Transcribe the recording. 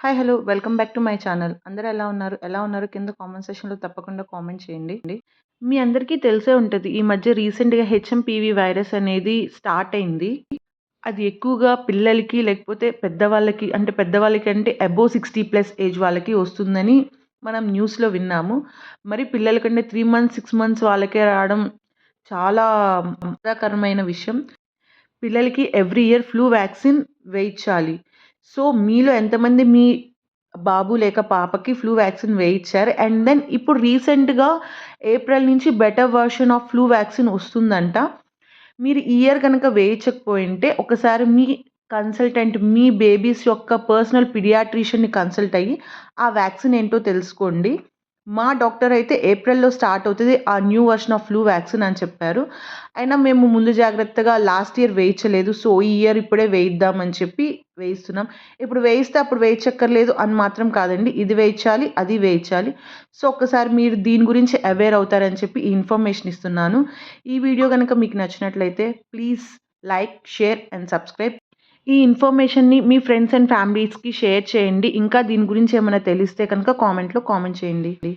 Hi! Hello! Welcome back to my channel. అందరూ ఎలా ఉన్నారు? ఎలా ఉన్నారు? కింద కామెంట్ సెక్షన్‌లో తప్పకుండా కామెంట్ చేయండి. మీ అందరికీ తెలిసే ఉంటది. ఈ మధ్య రీసెంట్‌గా హెచ్ఎంపీవీ వైరస్ అనేది స్టార్ట్ అయింది. అది ఎక్కువగా పిల్లలకి లేకపోతే పెద్దవాళ్ళకి అంటే పెద్దవాళ్ళకి అంటే అబోవ్ 60+ ఏజ్ వాళ్ళకి వస్తుందని మనం న్యూస్‌లో విన్నాము. మరి పిల్లల కంటే 3 మంత్స్, 6 మంత్స్ వాళ్ళకే రావడం చాలా బాధాకరమైన విషయం. పిల్లలకి ఎవ్రీ ఇయర్ ఫ్లూ వ్యాక్సిన్ వేయించాలి. సో, మీలో ఎంతమంది మీ బాబు లేక పాపకి ఫ్లూ వ్యాక్సిన్ వేయించారు? అండ్ దెన్ ఇప్పుడు రీసెంట్‌గా ఏప్రిల్ నుంచి better version of flu vaccine వస్తుందంట. మీరు ఈ ఇయర్ గనక వేయించకపోయుంటే ఒకసారి మీ కన్సల్టెంట్ మీ బేబీస్ యొక్క పర్సనల్ పీడియాట్రిషియన్‌ని కన్సల్ట్ అయ్యి ఆ వ్యాక్సిన్ ఏంటో తెలుసుకోండి. మా డాక్టర్ అయితే ఏప్రిల్‌లో స్టార్ట్ అవుతది. ఆ new version of flu vaccine అని చెప్పారు. అయినా మేము ముందు జాగ్రత్తగా లాస్ట్ ఇయర్ వేయించలేదు. సో, ఈ ఇయర్ ఇప్పుడే వేయిద్దాం అని చెప్పి వేయిస్తున్నాం. ఇప్పుడు వేయిస్తే అప్పుడు వేయించక్కర్లేదు అని మాత్రం కాదండి. ఇది వేయించాలి, అది వేయించాలి. సో, ఒక్కసారి మీరు దీని గురించి అవేర్ అవుతారని చెప్పి ఈ ఇన్ఫర్మేషన్ ఇస్తున్నాను. ఈ వీడియో గనక మీకు నచ్చినట్లయితే please like, share and subscribe. ఈ ఇన్ఫర్మేషన్‌ని మీ ఫ్రెండ్స్ అండ్ ఫ్యామిలీస్‌కి షేర్ చేయండి. ఇంకా దీని గురించి ఏమైనా తెలిస్తే కనుక కామెంట్‌లో కామెంట్ చేయండి.